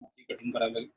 कठिन करायला लागेल।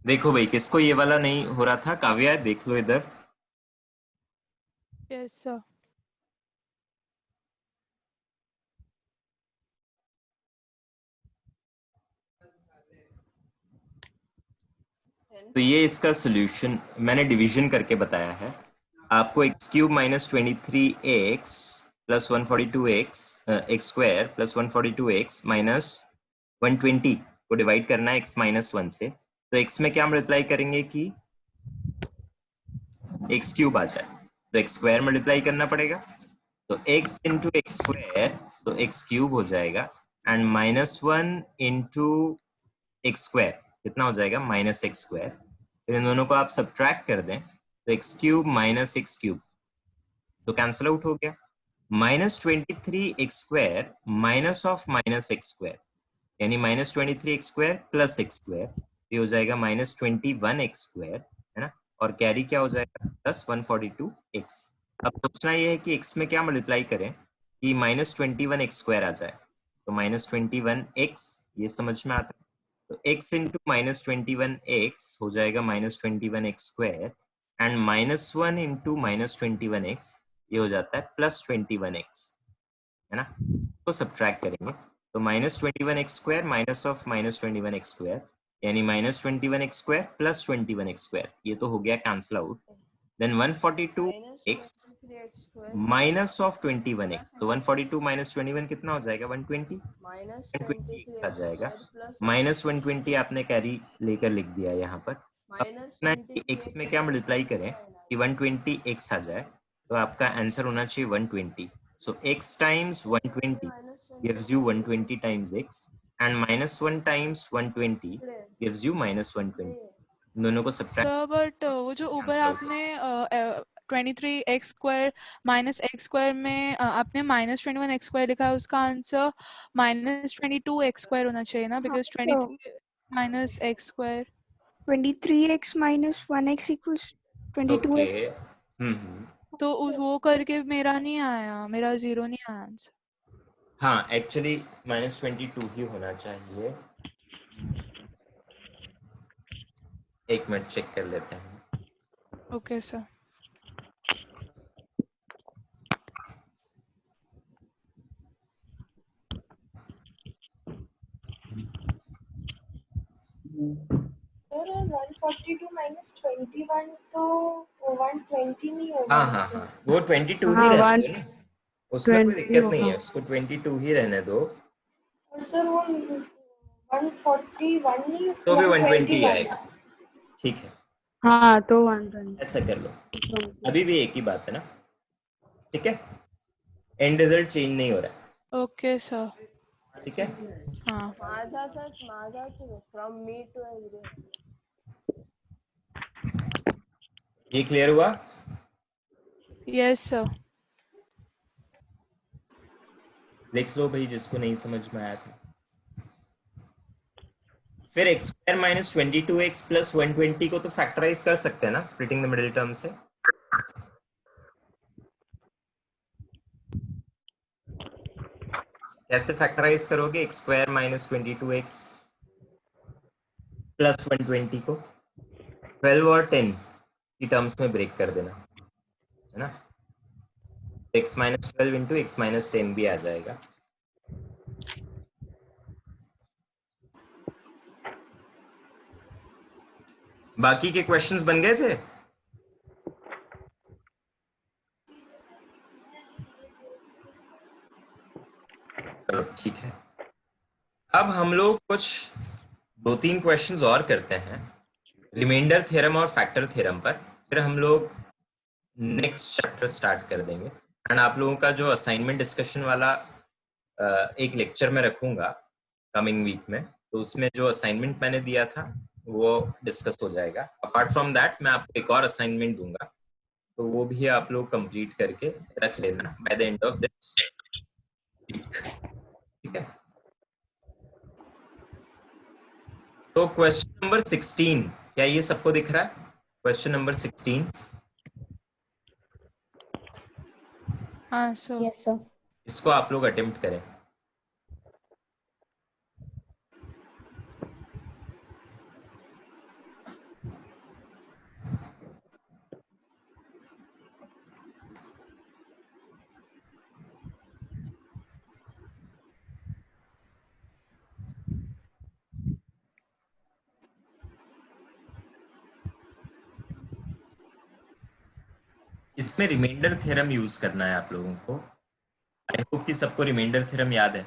देखो भाई, किसको ये वाला नहीं हो रहा था? काव्या, देख लो इधर। Yes sir. तो ये इसका सॉल्यूशन मैंने डिवीजन करके बताया है आपको। X cube minus 23x plus 142x x square plus 142x minus 120 को डिवाइड करना है x माइनस 1 से। तो x में क्या मल्टीप्लाई करेंगे कि एक्स क्यूब आ जाए, तो एक्स स्क्वायर मल्टीप्लाई करना पड़ेगा। तो x इंटू एक्स स्क्वायर तो एक्स क्यूब हो जाएगा, and minus 1 into x square कितना हो जाएगा? Minus x square. फिर इन दोनों को आप सब्ट्रैक्ट कर दें तो x cube minus x cube तो कैंसिल आउट हो गया। Minus 23x square minus of minus x square, यानी minus 23x square plus x square, ये हो जाएगा माइनस 21x स्क्वायर, है ना। और कैरी क्या हो जाएगा? Plus 142x। अब सोचना ये है कि x में क्या मल्टीप्लाई करें कि माइनस 21x स्क्वायर आ जाए। तो माइनस 21x, ये समझ में आता है। तो x इंटू माइनस 21x हो जाएगा minus 21x square, and minus 1 into minus 21x ये हो जाता है प्लस 21x, है ना। तो सब्ट्रैक्ट करेंगे तो minus 21x square minus of minus 21x square, यानी minus 21x square plus 21x square, ये तो हो गया cancel out. Then 142x minus of 21x, तो 142 माइनस 21 कितना हो जाएगा? 120, 120x आ जाएगा। माइनस 120 आपने कैरी लेकर लिख दिया यहाँ पर। अब x में क्या मल्टीप्लाई करें कि 120x आ जाए, तो आपका आंसर होना चाहिए 120। So x times 120 gives you 120 times x, and minus 1 times 120 gives you minus 120. दोनों को सब्ट्रैक्ट। सर बट वो जो ऊपर आपने 23x square minus x square में आपने माइनस 21x स्क्वायर लिखा है, उसका आंसर माइनस 22x स्क्वायर होना चाहिए ना, because 23 minus x square 23x minus 1x equals 22x. तो वो करके मेरा नहीं आया, मेरा 0 नहीं आया आंसर। हाँ, एक्चुअली माइनस 22 ही होना चाहिए। एक मिनट चेक कर लेते हैं। Okay sir. और 142 minus 21 तो 120 नहीं होगा। हाँ, वो 22 ही रहने दो ना, उसमें कोई दिक्कत नहीं है, उसको 22 ही रहने दो। और सर वो 141 नहीं, तो भी 120 आएगा, ठीक है। हाँ तो 120 ऐसा कर लो, अभी भी एक ही बात है ना, ठीक है। एंड रिजल्ट चेंज नहीं हो रहा है। ओके सर, ठीक है। हाँ। From me to everyone. ये क्लियर हुआ? Yes sir. देख लो भाई जिसको नहीं समझ में आया था। फिर x square minus 22x plus 120 को तो फैक्टराइज कर सकते हैं ना, स्प्लिटिंग द मिडिल टर्म से। कैसे फैक्टराइज करोगे x square minus 22x plus 120 को? 12 और 10 की टर्म्स में ब्रेक कर देना, है ना। x minus 12 into x minus 10 भी आ जाएगा। बाकी के क्वेश्चंस बन गए थे? चलो ठीक है, अब हम लोग कुछ 2-3 क्वेश्चंस और करते हैं रिमाइंडर थ्योरम और फैक्टर थ्योरम पर, फिर हम लोग नेक्स्ट चैप्टर स्टार्ट कर देंगे। एंड आप लोगों का जो असाइनमेंट डिस्कशन वाला एक लेक्चर में रखूंगा कमिंग वीक में, तो उसमें जो असाइनमेंट मैंने दिया था वो डिस्कस हो जाएगा। अपार्ट फ्रॉम दैट मैं आपको एक और असाइनमेंट दूंगा, तो वो भी आप लोग कंप्लीट करके रख लेना by the end of this week, ठीक है? तो क्वेश्चन नंबर 16, क्या ये सबको दिख रहा है? क्वेश्चन नंबर 16, हाँ सर। Yes sir. इसको आप लोग अटेम्प्ट करें। इसमें रिमाइंडर थ्योरम यूज करना है आप लोगों को। आई होप कि सबको रिमाइंडर थ्योरम याद है।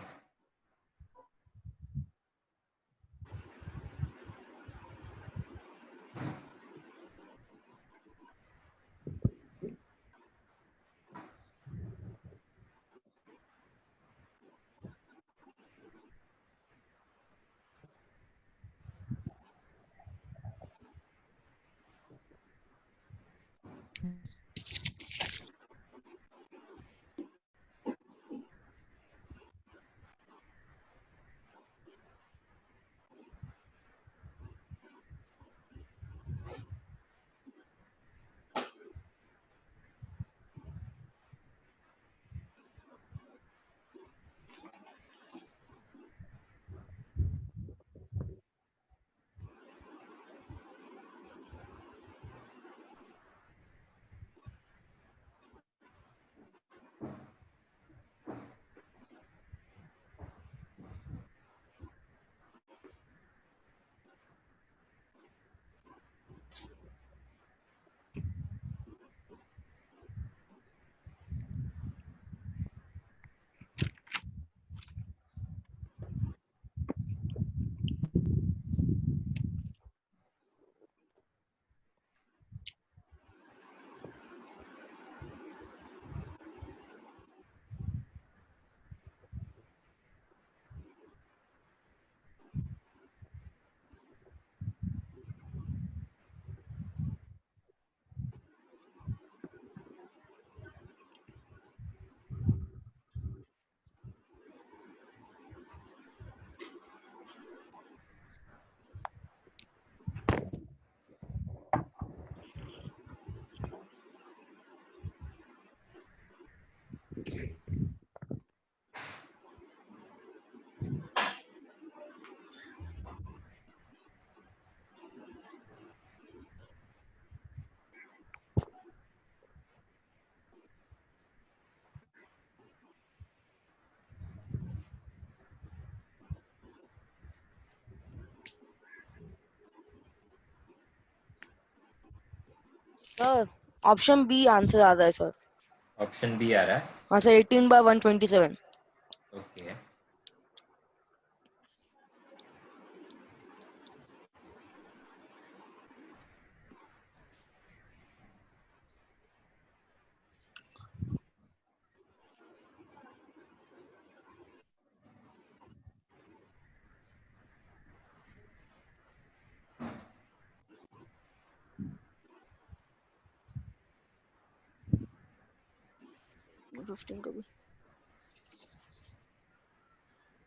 सर ऑप्शन बी आंसर आ रहा है सर। ऑप्शन बी आ रहा है। हाँ सर 18/127। ओके,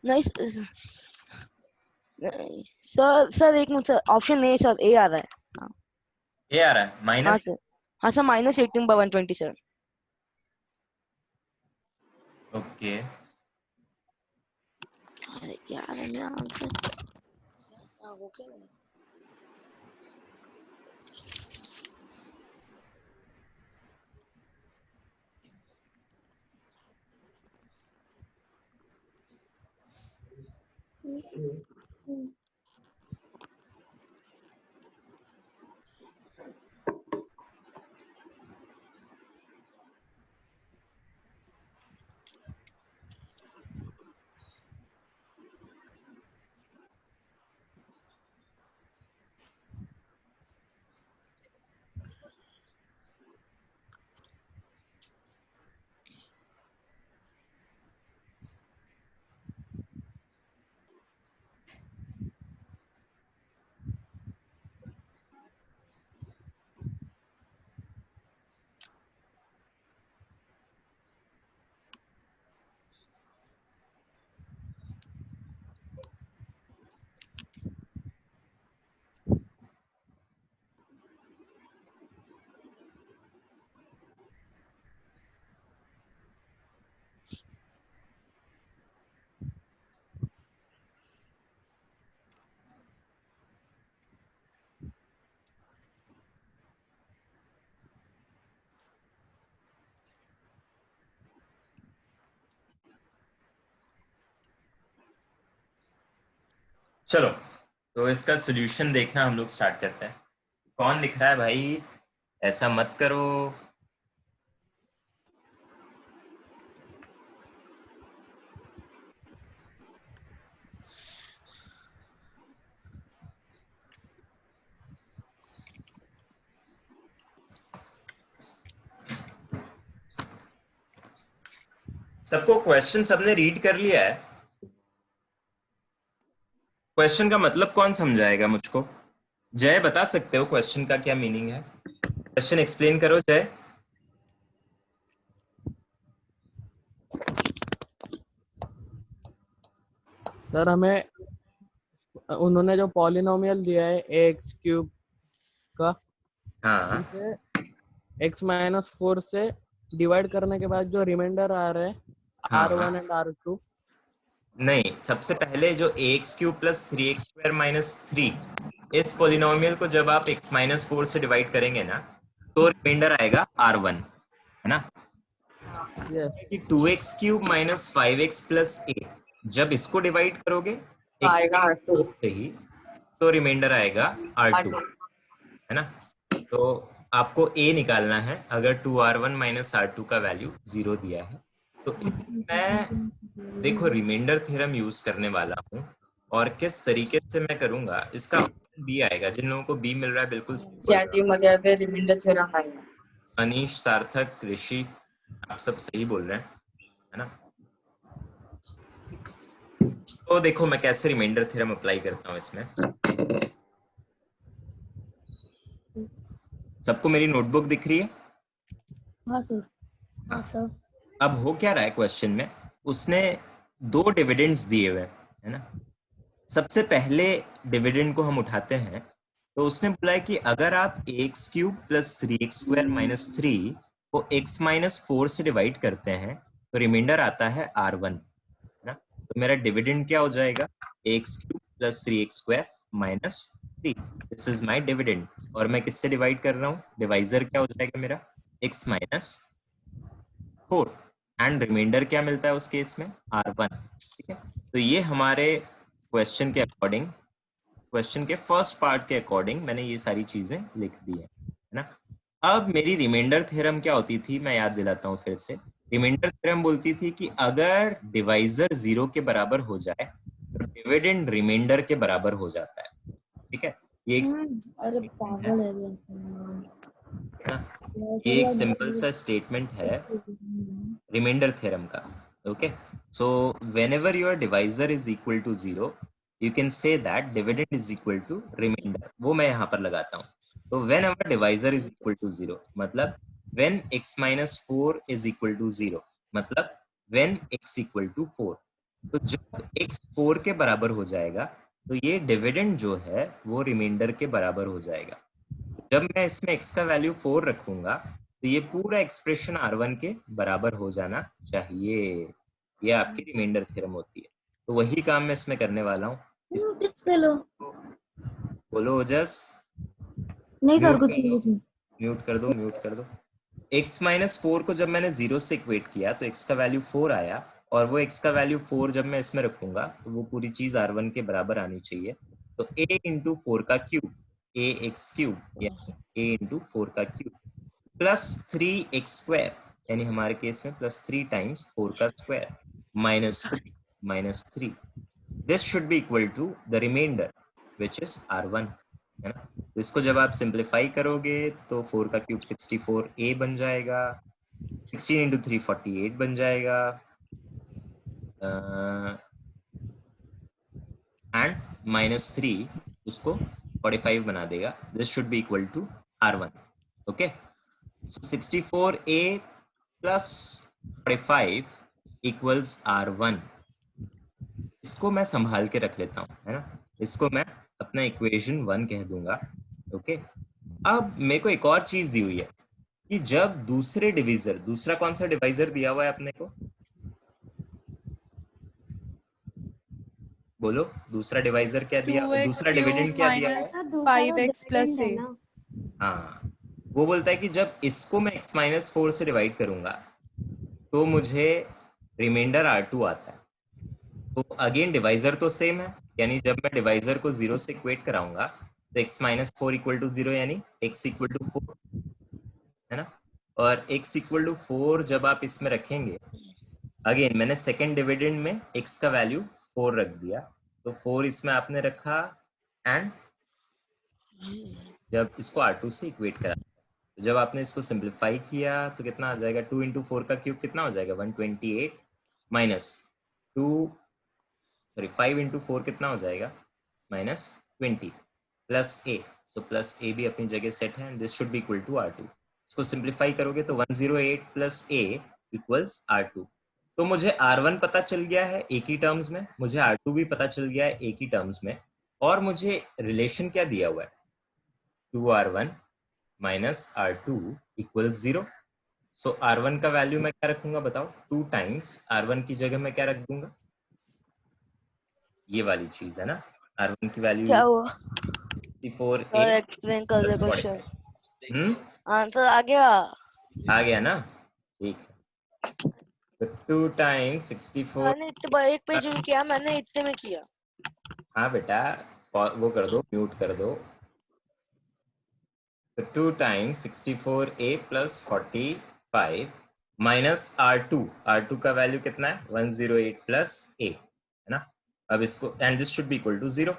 नहीं सर सर एक minute sir, option A sir, A आ रहा है। ये आ रहा है हाँ माइनस। सर, हाँ सर -18/127। ओके, अरे क्या है मेरा आंसर? ओके चलो, तो इसका सॉल्यूशन देखना हम लोग स्टार्ट करते हैं। कौन लिख रहा है भाई? ऐसा मत करो। सबको क्वेश्चन सबने रीड कर लिया है? क्वेश्चन का मतलब कौन समझाएगा मुझको? जय बता सकते हो क्वेश्चन का क्या मीनिंग है? क्वेश्चन एक्सप्लेन करो जय। सर हमें उन्होंने जो पॉलिनोमियल दिया है एक्स क्यूब का, हाँ उसे x-4 से डिवाइड करने के बाद जो रिमाइंडर आ रहे हैं हाँ R1 एंड R2, नहीं, सबसे पहले जो ax³ + 3x² - 3 इस पोलिनोमियल को जब आप x-4 से डिवाइड करेंगे ना, तो रिमाइंडर आएगा R1, है ना? यस, कि 2x³ - 5x + a, जब इसको डिवाइड करोगे आएगा R2 से ही, तो रिमाइंडर आएगा R2, है ना? तो आपको a निकालना है। अगर 2r1 - r2 का वैल्यू 0 दिया है, तो इसमें मैं देखो रिमाइंडर थ्योरम यूज करने वाला हूँ, और किस तरीके से मैं करूंगा इसका बी आएगा। जिन लोगों को बी मिल रहा है बिल्कुल रिमाइंडर थ्योरम आएगा। अनीश, सार्थक, ऋषि, आप सब सही बोल रहे हैं, है ना? तो देखो मैं कैसे रिमाइंडर थ्योरम अप्लाई करता हूँ इसमें। सबको मेरी नोटबुक दिख रही है? हाँ सर। हाँ सर। अब हो क्या रहा है क्वेश्चन में, उसने 2 डिविडेंड्स दिए हुए, है ना? सबसे पहले डिविडेंड को हम उठाते हैं, तो उसने बोला है कि अगर आप ax³ + 3x² - 3 को x-4 से डिवाइड करते हैं, तो रिमाइंडर आता है R1, है ना? तो मेरा डिविडेंड क्या हो जाएगा? ax³ + 3x² - 3, this is my dividend. और मैं किससे डिवाइड कर रहा हूँ? डिवाइजर क्या हो जाएगा मेरा? x-4, एंड रिमाइंडर क्या मिलता है उस केस में? R1, ठीक है? तो ये हमारे क्वेश्चन के अकॉर्डिंग, क्वेश्चन के फर्स्ट पार्ट के अकॉर्डिंग मैंने ये सारी चीजें लिख दी है ना? अब मेरी रिमाइंडर थ्योरम क्या होती थी, मैं याद दिलाता हूँ फिर से। रिमाइंडर थ्योरम बोलती थी कि अगर डिवाइजर 0 के बराबर हो जाए, तो डिविडेंड रिमाइंडर के बराबर हो जाता है, ठीक है? ये अरे पागल है ये एक सिंपल सा स्टेटमेंट है रिमाइंडर थ्योरम का। Okay, so whenever your divisor is equal to 0, you can say that dividend is equal to reminder. वो मैं यहाँ पर लगाता हूँ। तो whenever divisor is equal to 0 मतलब when x-4 is equal to 0, मतलब व्हेन x इक्वल टू 4। तो जब x 4 के बराबर हो जाएगा, तो ये डिविडेंड जो है वो रिमाइंडर के बराबर हो जाएगा। जब मैं इसमें x का वैल्यू 4 रखूंगा, तो ये पूरा एक्सप्रेशन R1 के बराबर हो जाना चाहिए। ये आपकी रिमाइंडर थ्योरम होती है। तो वही काम मैं इसमें करने वाला हूँ। बोलो ओजस। नहीं सर, म्यूट कुछ कर दो, नहीं। म्यूट कर दो, म्यूट कर दो। x-4 को जब मैंने 0 से इक्वेट किया, तो x का वैल्यू 4 आया, और वो x का वैल्यू 4 जब मैं इसमें रखूंगा तो वो पूरी चीज r1 के बराबर आनी चाहिए। तो a इंटू 4 का क्यूब, a एक्स क्यूब, यानी a इंटू 4 का क्यूब प्लस 3x स्क्वायर, यानी हमारे केस में प्लस 3 टाइम्स 4 का square minus 3। This should be equal to the reminder which is r1, है ना। तो इसको जब आप सिंप्लीफाई करोगे तो 4 का क्यूब 64a बन जाएगा, 16 इंटू 3 48 बन जाएगा, एंड माइनस 3 उसको 45 बना देगा। This should be equal to r1। Okay, so 64a plus 45 equals r1। इसको मैं संभाल के रख लेता हूँ, है ना। इसको मैं अपना इक्वेशन 1 कह दूंगा। ओके, अब मेरे को एक और चीज दी हुई है कि जब दूसरे डिवीजर, दूसरा कौन सा डिवाइजर दिया हुआ है अपने को, बोलो दूसरा डिवाइजर क्या दिया, 2x दूसरा क्यूब डिविडेंड क्या दिया हुआ है? माइनस दूसरा 5x प्लस डिविडेंड है a। ना। हाँ, वो बोलता है कि जब इसको मैं x माइनस 4 से डिवाइड करूंगा तो मुझे रिमाइंडर r2 आता है। तो अगेन डिवाइजर तो सेम है, यानी जब मैं डिवाइजर को 0 से इक्वेट कराऊंगा तो x माइनस 4 इक्वल टू 0, यानी x इक्वल टू 4, है ना। और x इक्वल टू 4 जब आप इसमें रखेंगे, अगेन मैंने सेकेंड डिविडेंड में x का वैल्यू 4 रख दिया, तो 4 इसमें आपने रखा, एंड जब इसको R2 से इक्वेट करा, तो जब आपने इसको सिंप्लीफाई किया तो कितना आ जाएगा, 2 इंटू 4 का क्यूब कितना हो जाएगा, 128 माइनस 2, सॉरी 5 इंटू 4 कितना हो जाएगा, minus 20 plus a। So plus a भी अपनी जगह सेट है, and this should be equal to R2। इसको सिंप्लीफाई करोगे तो 108 प्लस a इक्वल्स R2। तो मुझे R1 पता चल गया है एक ही टर्म्स में, मुझे R2 भी पता चल गया है एक ही टर्म्स में, और मुझे रिलेशन क्या दिया हुआ है, 2R1 माइनस R2 इक्वल 0। सो R1 का वैल्यू मैं क्या रखूंगा बताओ, 2 टाइम्स R1 की जगह मैं क्या रख दूंगा, ये वाली चीज है ना। R1 की वैल्यू क्या हुआ 64a सर, एक्सप्लेन कर दे प्लस क्वेश्चन। 45। आंसर आ गया। आ गया ना, ठीक है। तो 2 टाइम्स 64, मैंने इतने एक पेज में किया, मैंने इतने में किया। हाँ बेटा, वो कर दो, म्यूट कर दो। तो 2 times 64a plus 45 minus R2 का वैल्यू कितना है, 108 प्लस a, है ना। अब इसको, and this should be equal to 0,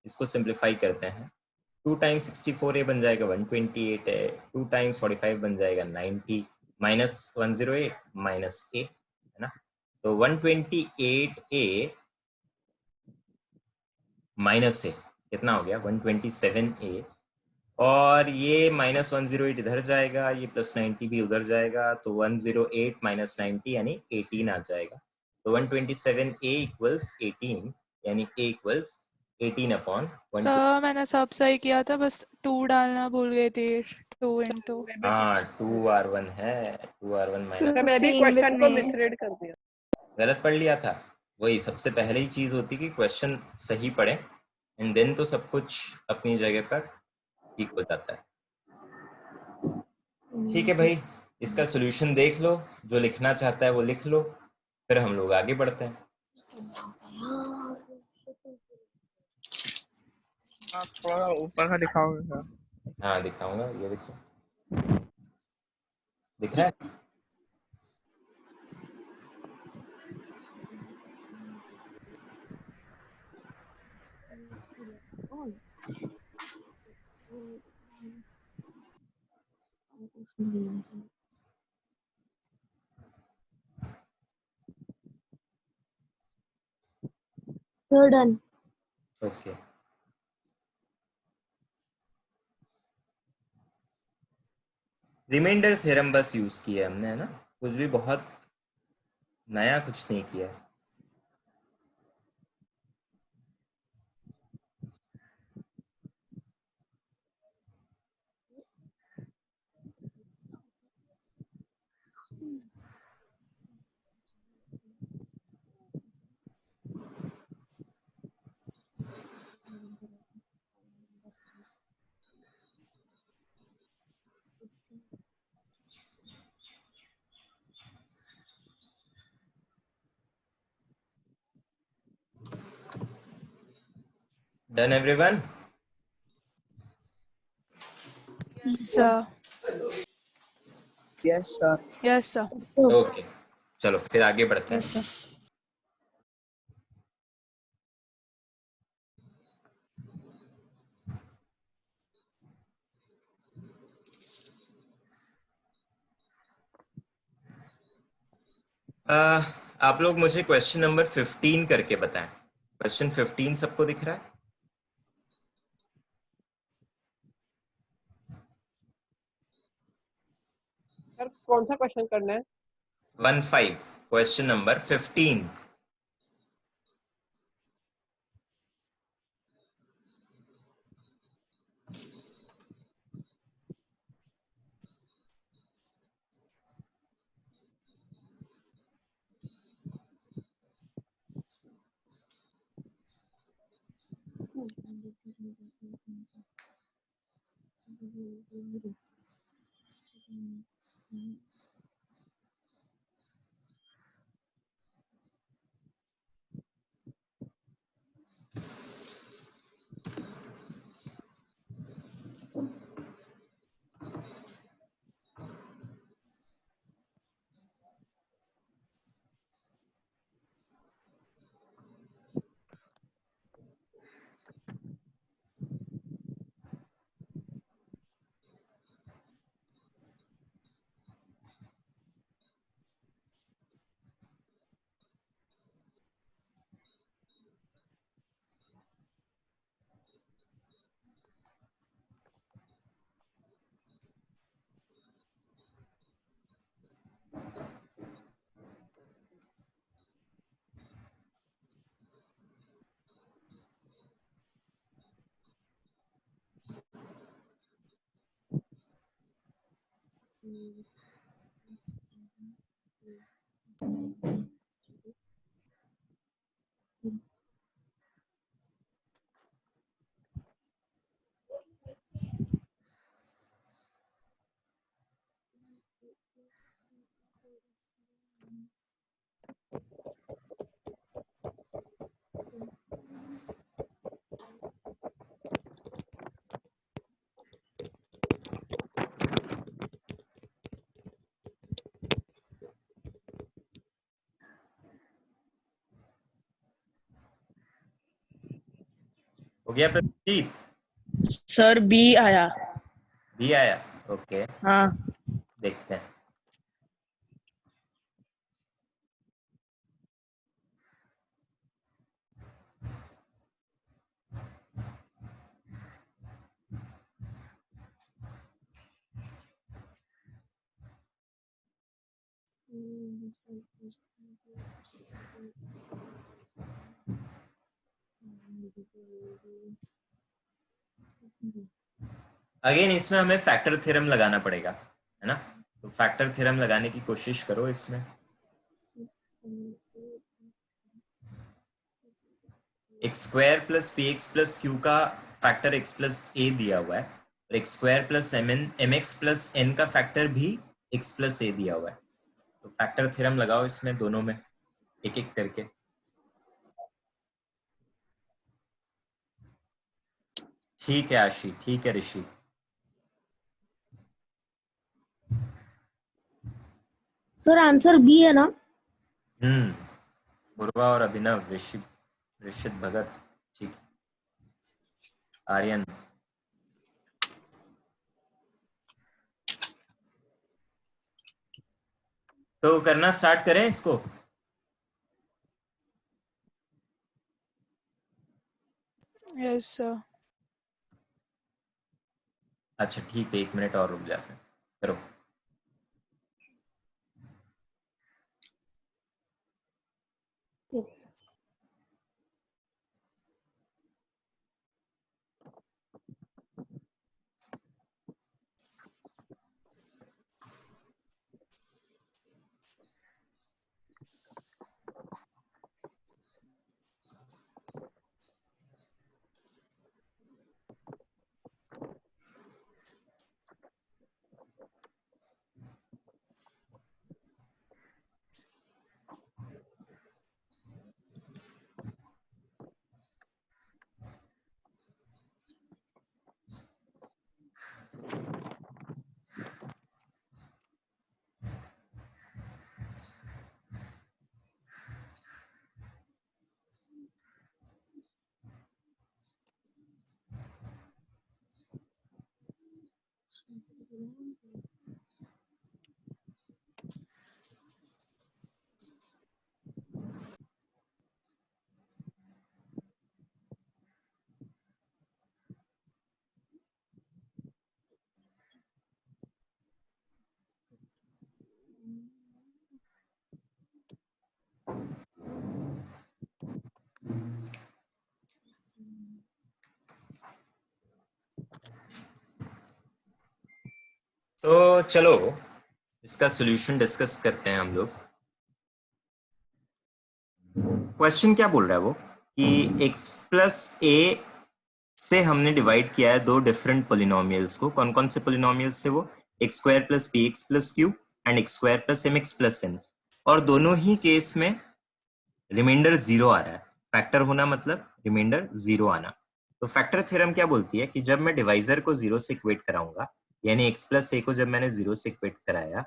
इसको सिंप्लीफाई करते हैं। 2 टाइम्स 64a बन जाएगा 128 है, 2 टाइम्स 45 बन जाएगा 90, माइनस 108 माइनस a, है ना। तो 128a माइनस a कितना हो गया, 127a, और ये माइनस 108 इधर जाएगा, ये प्लस 90 भी उधर जाएगा, तो 108 माइनस 90 यानी 18 आ जाएगा। तो 127a इक्वल्स 18, यानी a इक्वल्स 18 अपॉन 1। सर मैंने सब सही किया था, बस 2 डालना भूल गई थी। 2 इंटू हाँ 2R1 है, 2R1 माइनस, मैं भी Same with क्वेश्चन को me. मिसरीड कर दिया। गलत पढ़ लिया था। वही सबसे पहले ही चीज होती कि क्वेश्चन सही पढ़े, एंड देन तो सब कुछ अपनी जगह पर ठीक हो जाता है। ठीक है भाई, इसका सॉल्यूशन देख लो, जो लिखना चाहता है वो लिख लो, फिर हम लोग आगे बढ़ते हैं। आप थोड़ा ऊपर का दिखाओगे क्या? हाँ दिखाऊंगा, ये देखो दिख रहा है। Sir done. Okay, reminder theorem बस यूज किया हमने, है ना, कुछ भी बहुत नया कुछ नहीं किया है। Done everyone? Sir. Yes, sir. Yes, sir. Okay. चलो फिर आगे बढ़ते हैं. आप लोग मुझे क्वेश्चन नंबर 15 करके बताएं. क्वेश्चन 15 सबको दिख रहा है? सर कौन सा क्वेश्चन करना है? 15 क्वेश्चन नंबर 15. हो गया प्रतीत? सर बी आया. भी आया? ओके. हाँ. देखते हैं. अगेन इसमें हमें फैक्टर थ्योरम लगाना पड़ेगा, है ना? तो फैक्टर थ्योरम लगाने की कोशिश करो इसमें. X square plus p x plus q का फैक्टर एक्स प्लस ए दिया हुआ है, और x square plus m x plus n का फैक्टर भी एक्स प्लस ए दिया हुआ है. तो फैक्टर थ्योरम लगाओ इसमें, दोनों में एक एक करके. ठीक है आशी, ठीक है ऋषि. सर आंसर बी है ना? पूर्वा और अभिनव, ऋषित भगत, ठीक. आर्यन. तो करना स्टार्ट करें इसको. Yes, sir. अच्छा ठीक है, 1 मिनट और रुक जाते हैं. करो. तो चलो इसका सॉल्यूशन डिस्कस करते हैं हम लोग। क्वेश्चन क्या बोल रहा है वो कि x प्लस ए से हमने डिवाइड किया है दो डिफरेंट पोलिनोमियल्स को। कौन कौन से पोलिनोमियल्स थे वो? X square plus p x plus q and x square plus m x plus n. और दोनों ही केस में रिमाइंडर 0 आ रहा है। फैक्टर होना मतलब रिमाइंडर 0 आना। तो फैक्टर थ्योरम क्या बोलती है कि जब मैं डिवाइजर को 0 से इक्वेट कराऊंगा, यानी x प्लस ए को जब मैंने 0 से इक्वेट कराया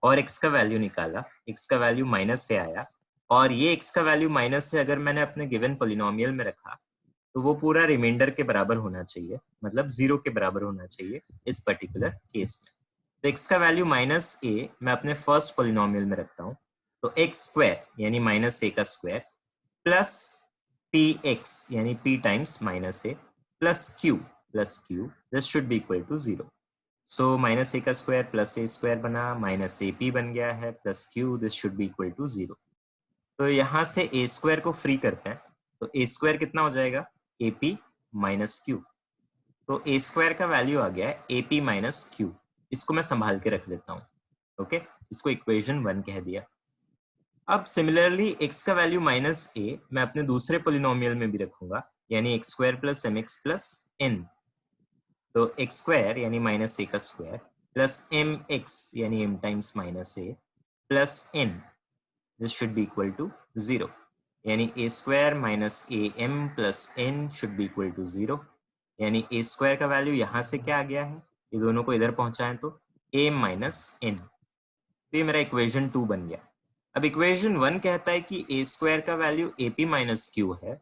और x का वैल्यू निकाला, x का वैल्यू माइनस से आया, और ये x का वैल्यू माइनस से अगर मैंने अपने गिवन पोलिनोमियल में रखा तो वो पूरा रिमाइंडर के बराबर होना चाहिए, मतलब 0 के बराबर होना चाहिए इस पर्टिकुलर केस में। तो x का वैल्यू माइनस ए मैं अपने फर्स्ट पोलिनोमियल में रखता हूँ, तो एक्स स्क्वायर यानी माइनस ए का स्क्वायर प्लस पी एक्स यानी p times minus a plus q this should be equal to 0। So minus a का स्क्वायर प्लस ए स्क्वायर बना, माइनस ए पी बन गया है, plus q this should be equal to 0। तो यहाँ से ए square को फ्री करते हैं, तो ए स्क्वायर कितना हो जाएगा? ए पी माइनस क्यू। तो ए स्क्वायर का वैल्यू आ गया है ए पी माइनस क्यू। इसको मैं संभाल के रख लेता हूँ, ओके, इसको इक्वेशन 1 कह दिया। अब सिमिलरली x का वैल्यू माइनस ए मैं अपने दूसरे पोलिनोमियल में भी रखूंगा, यानी x square plus m x plus n. तो एक्स स्क्वायर यानी माइनस ए का स्क्वायर प्लस एम एक्स यानी m times minus a plus n this should be equal to 0, यानी a square minus a m plus n should be equal to 0, यानी a square का value यहाँ से क्या आ गया है, ये दोनों को इधर पहुंचाएं तो ए माइनस एन। तो ये मेरा इक्वेशन 2 बन गया। अब इक्वेशन 1 कहता है कि ए स्क्वायर का value a p minus q है,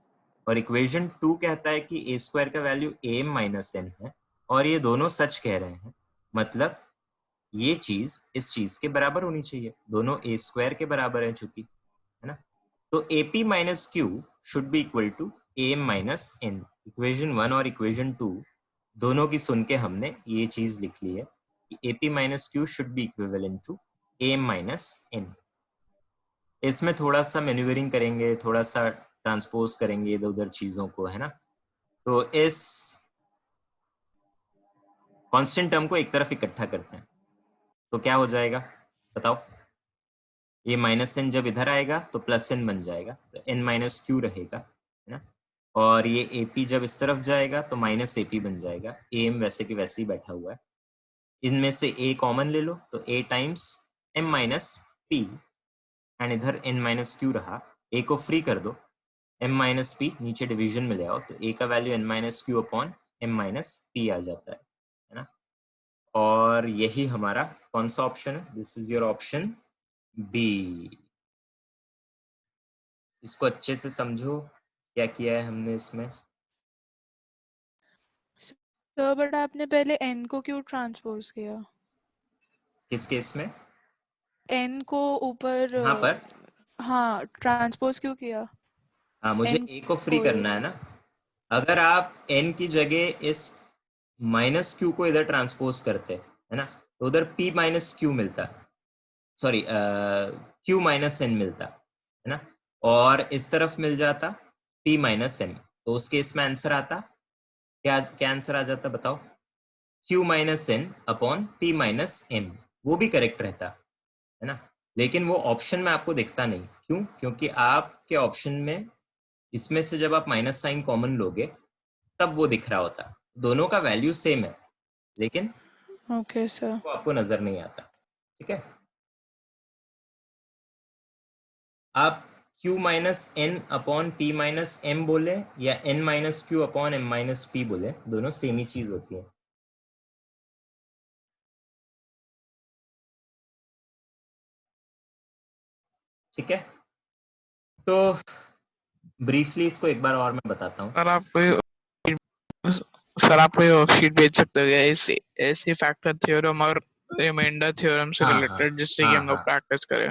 और इक्वेशन 2 कहता है कि ए स्क्वायर का value a m minus n है, और ये दोनों सच कह रहे हैं, मतलब ये चीज इस चीज के बराबर होनी चाहिए, दोनों ए स्क्वायर के बराबर है चूंकि, है ना। तो a p minus q should be equal to a m minus n. Equation 1 और इक्वेशन 2 दोनों की सुन के हमने ये चीज लिख ली है कि a p minus q should be equivalent to a m minus n. इसमें थोड़ा सा मैन्यूवरिंग करेंगे, थोड़ा सा ट्रांसपोज करेंगे इधर उधर चीजों को, है ना। तो इस कांस्टेंट टर्म को एक तरफ इकट्ठा करते हैं तो क्या हो जाएगा बताओ? ये माइनस एन जब इधर आएगा तो प्लस एन बन जाएगा, तो एन माइनस क्यू रहेगा, है ना। और ये ए पी जब इस तरफ जाएगा तो माइनस ए पी बन जाएगा। ए एम वैसे कि वैसे ही बैठा हुआ है, इनमें से ए कॉमन ले लो तो a times m minus p, and इधर n माइनस क्यू रहा, a को फ्री कर दो, m माइनस पी नीचे डिवीजन में ले आओ, तो a का value n minus q upon m minus p आ जाता है ना। और यही हमारा कौन सा ऑप्शन है? This is your option B. इसको अच्छे से समझो क्या किया है हमने इसमें। सर बट आपने पहले n को क्यों ट्रांसपोज किया? किस केस में? n को ऊपर यहाँ पर हाँ ट्रांसपोज क्यों किया? हाँ, मुझे n a को फ्री को करना है ना। अगर आप n की जगह इस माइनस क्यू को इधर ट्रांसपोज करते है ना, तो उधर p माइनस क्यू मिलता, सॉरी q माइनस एन मिलता, है ना, और इस तरफ मिल जाता p माइनस एम। तो उस केस में आंसर आता क्या? क्या आंसर आ जाता बताओ? q minus n upon p minus m, वो भी करेक्ट रहता, है ना। लेकिन वो ऑप्शन में आपको दिखता नहीं, क्यों? क्योंकि आपके ऑप्शन में इसमें से जब आप माइनस साइन कॉमन लोगे तब वो दिख रहा होता। दोनों का वैल्यू सेम है लेकिन ओके सर, वो आपको नजर नहीं आता, ठीक है। आप q minus n upon p minus m बोले या n minus q upon m minus p बोले, दोनों सेम ही चीज होती है। ठीक है, तो ब्रीफली इसको एक बार और मैं बताता हूँ। सर आप सर आप कोई वर्कशीट भेज सकते हो क्या ऐसे ऐसे फैक्टर थ्योरम और रिमाइंडर थ्योरम से हाँ हाँ रिलेटेड, जिससे कि हाँ हम लोग हाँ प्रैक्टिस करें?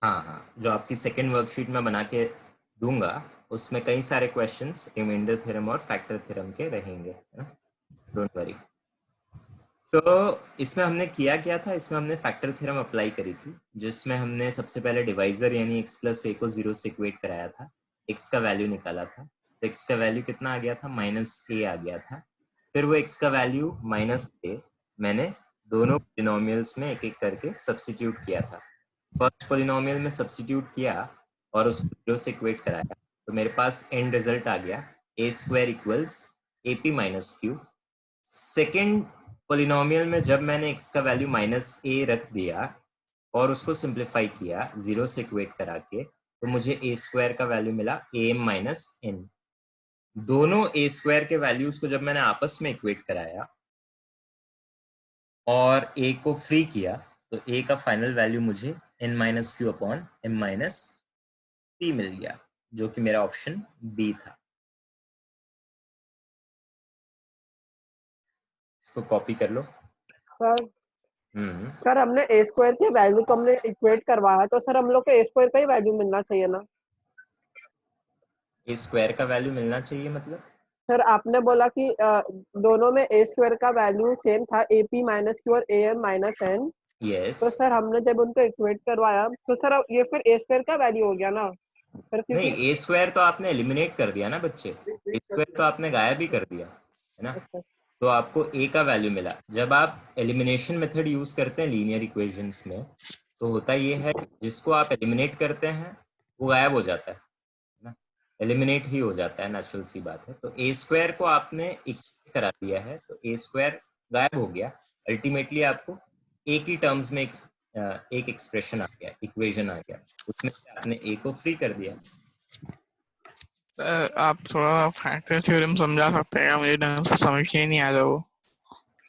हाँ हाँ, जो आपकी सेकंड वर्कशीट में बना के दूंगा उसमें कई सारे क्वेश्चंस रिमाइंडर थ्योरम और फैक्टर थ्योरम के रहेंगे, डोंट वरी। तो इसमें हमने किया क्या था, इसमें हमने फैक्टर थ्योरम अप्लाई करी थी, जिसमें हमने सबसे पहले डिवाइजर यानी x प्लस ए को 0 से इक्वेट कराया था, x का वैल्यू निकाला था, तो x का वैल्यू कितना आ गया था, -a आ गया था। फिर वो x का वैल्यू -a मैंने दोनों पोलिनोमियल्स में एक एक करके सब्स्टिट्यूट किया था। फर्स्ट पोलिनोमियल में सब्स्टिट्यूट किया और उसको 0 से इक्वेट कराया, तो मेरे पास एंड रिजल्ट आ गया a² equals ap minus Q. Second polynomial में जब मैंने x का वैल्यू -a रख दिया और उसको सिंप्लीफाई किया 0 से इक्वेट करा के, तो मुझे a² का वैल्यू मिला am माइनस n। दोनों a² के वैल्यूज को जब मैंने आपस में इक्वेट कराया और a को फ्री किया, तो a का फाइनल वैल्यू मुझे n minus q upon m minus p मिल गया, जो कि मेरा ऑप्शन बी था। इसको कॉपी कर लो। सर सर हमने ए स्क्वायर की वैल्यू तो हमने इक्वेट करवाया, तो सर हम लोग को ए स्क्वायर का ही वैल्यू मिलना चाहिए ना? a² का वैल्यू मिलना चाहिए मतलब? सर आपने बोला कि दोनों में ए स्क्वायर का वैल्यू सेम था, ए पी माइनस क्यू और a m minus n. Yes. तो सर हमने जब उनको इक्वेट करवाया तो सर ये फिर ए स्क्वायर का वैल्यू हो गया ना सर, क्योंकि नहीं, a² तो आपने एलिमिनेट कर दिया ना बच्चे, a² तो आपने गायब ही कर दिया है ना, तो आपको a का वैल्यू मिला। जब आप एलिमिनेशन मेथड यूज करते हैं लीनियर इक्वेशंस में, तो होता ये है जिसको आप एलिमिनेट करते हैं वो गायब हो जाता है ना, एलिमिनेट ही हो जाता है, नेचुरल सी बात है। तो a² को आपने इक्वेट करा दिया है, तो a² गायब हो गया, अल्टीमेटली आपको a की टर्म्स में एक एक्सप्रेशन आ गया, इक्वेशन आ गया, उसमें से आपने a को फ्री कर दिया। सर आप थोड़ा फैक्टर थ्योरम समझा सकते हैं? मुझे ढंग से समझ ही नहीं आ रहा वो।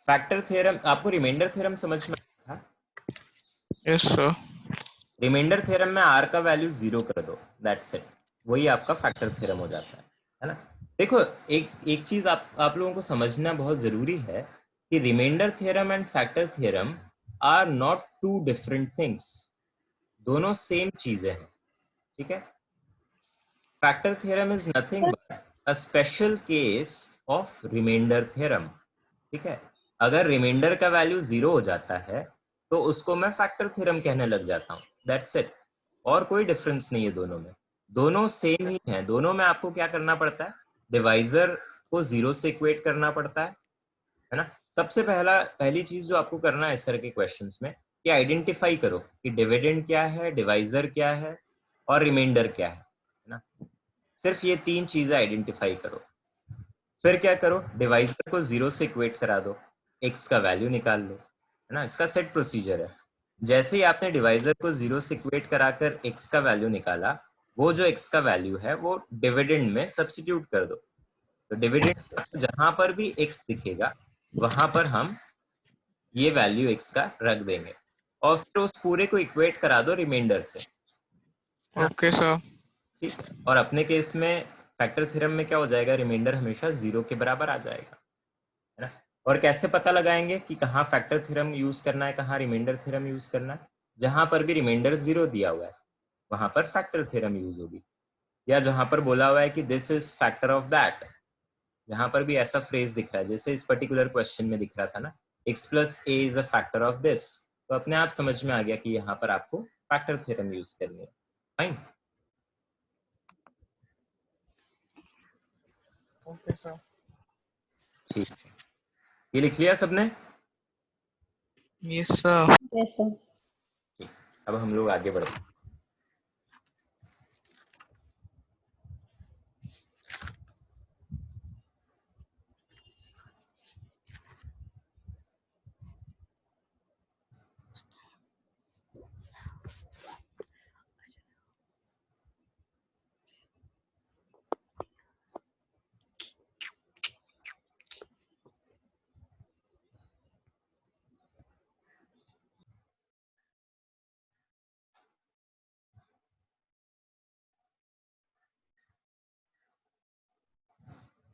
फैक्टर थ्योरम आपको रिमाइंडर थ्योरम समझ में आया था? Yes sir. रिमाइंडर थ्योरम में r का वैल्यू 0 कर दो, दैट्स इट, वही आपका फैक्टर थ्योरम हो जाता है ना। देखो एक चीज आप लोगों को समझना बहुत जरूरी है कि reminder theorem and factor theorem are not two different things, दोनों सेम चीजें हैं, ठीक है। Factor theorem is nothing but a special case of reminder theorem, ठीक है। अगर रिमाइंडर का वैल्यू 0 हो जाता है तो उसको मैं फैक्टर थ्योरम कहने लग जाता हूँ, दैट्स इट, और कोई डिफरेंस नहीं है दोनों में, दोनों सेम ही हैं। दोनों में आपको क्या करना पड़ता है, डिवाइजर को 0 से इक्वेट करना पड़ता है ना। सबसे पहली चीज जो आपको करना है इस तरह के क्वेश्चंस में, कि आइडेंटिफाई करो कि डिविडेंड क्या है, डिवाइजर क्या है और रिमाइंडर क्या है ना। सिर्फ ये तीन चीजें आइडेंटिफाई करो, फिर क्या करो, डिवाइजर को 0 से इक्वेट करा दो, x का वैल्यू निकाल लो, है ना। इसका सेट प्रोसीजर है। जैसे ही आपने डिवाइजर को 0 से इक्वेट कराकर x का वैल्यू निकाला, वो जो x का वैल्यू है वो डिविडेंड में सब्स्टिट्यूट कर दो, तो डिविडेंड जहां पर भी x दिखेगा वहां पर हम ये वैल्यू x का रख देंगे, और फिर उस पूरे को इक्वेट करा दो रिमाइंडर से। Okay sir. ठीक, और अपने केस में फैक्टर थ्योरम में क्या हो जाएगा, रिमाइंडर हमेशा 0 के बराबर आ जाएगा, है ना। और कैसे पता लगाएंगे कि कहाँ फैक्टर थ्योरम यूज करना है, कहाँ रिमाइंडर थ्योरम यूज करना है? जहां पर भी रिमाइंडर 0 दिया हुआ है वहां पर फैक्टर थ्योरम यूज होगी, या जहां पर बोला हुआ है कि this is factor of that, जहां पर भी ऐसा फ्रेज दिख रहा है, जैसे इस पर्टिकुलर क्वेश्चन में दिख रहा था ना, x plus A is a factor of this, तो अपने आप समझ में आ गया कि यहाँ पर आपको फैक्टर थ्योरम यूज करनी है। फाइन। Okay sir. ठीक, ये लिख लिया सबने? Yes sir. Yes sir. ठीक, अब हम लोग आगे बढ़ते हैं।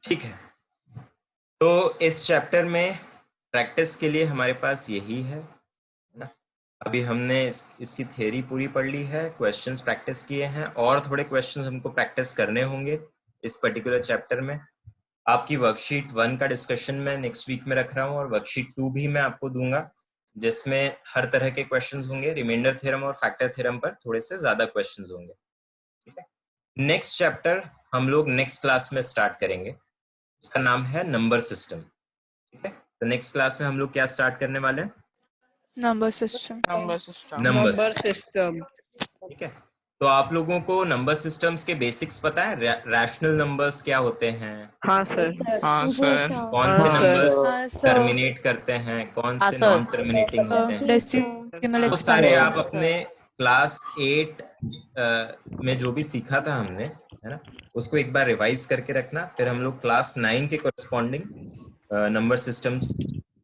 ठीक है, तो इस चैप्टर में प्रैक्टिस के लिए हमारे पास यही है ना। अभी हमने इसकी थ्योरी पूरी पढ़ ली है, क्वेश्चंस प्रैक्टिस किए हैं, और थोड़े क्वेश्चंस हमको प्रैक्टिस करने होंगे इस पर्टिकुलर चैप्टर में। आपकी वर्कशीट 1 का डिस्कशन मैं नेक्स्ट वीक में रख रहा हूँ, और वर्कशीट 2 भी मैं आपको दूंगा, जिसमें हर तरह के क्वेश्चंस होंगे। रिमाइंडर थ्योरम और फैक्टर थ्योरम पर थोड़े से ज्यादा क्वेश्चंस होंगे, ठीक है। नेक्स्ट चैप्टर हम लोग नेक्स्ट क्लास में स्टार्ट करेंगे, उसका नाम है नंबर सिस्टम, ठीक है। तो नेक्स्ट क्लास में हम लोग क्या स्टार्ट करने वाले हैं? Number system. नंबर सिस्टम, ठीक है। तो आप लोगों को नंबर सिस्टम्स के बेसिक्स पता है? रैशनल नंबर्स क्या होते हैं? हाँ सर। हाँ सर। कौन से हाँ, नंबर्स टर्मिनेट करते हैं, कौन से नॉन टर्मिनेटिंग होते हैं? डेसिमल वो सारे आप एक्सपेंशन। अपने क्लास 8 में जो भी सीखा था हमने, है ना, उसको एक बार रिवाइज करके रखना। फिर हम लोग क्लास 9 के कॉरेस्पॉन्डिंग नंबर सिस्टम्स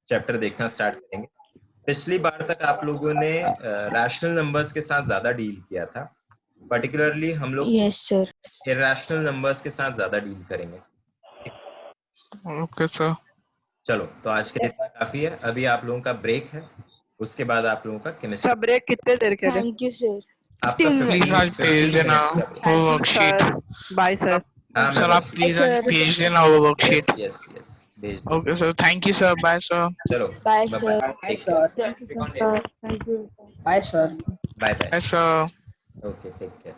चैप्टर देखना स्टार्ट करेंगे। पिछली बार तक आप लोगों ने रैशनल नंबर्स के साथ ज्यादा डील किया था, पर्टिकुलरली हम लोग यस सर। इरैशनल नंबर्स के साथ ज्यादा डील करेंगे। Okay sir. चलो, तो आज के लिए इतना काफी है। अभी आप लोगों का ब्रेक है, उसके बाद आप लोगों का केमिस्ट्री। सब ब्रेक कितने देर के लिए? Thank you sir. आपका प्लीज आज भेज देना वो वर्कशीट। Bye sir. हाँ, सर आप प्लीज आज भेज देना वो वर्कशीट। यस यस, भेज दो। Okay sir, thank you sir, bye sir. चलो, bye bye sir. Bye sir. Thank you. Bye bye bye sir. Okay, take care.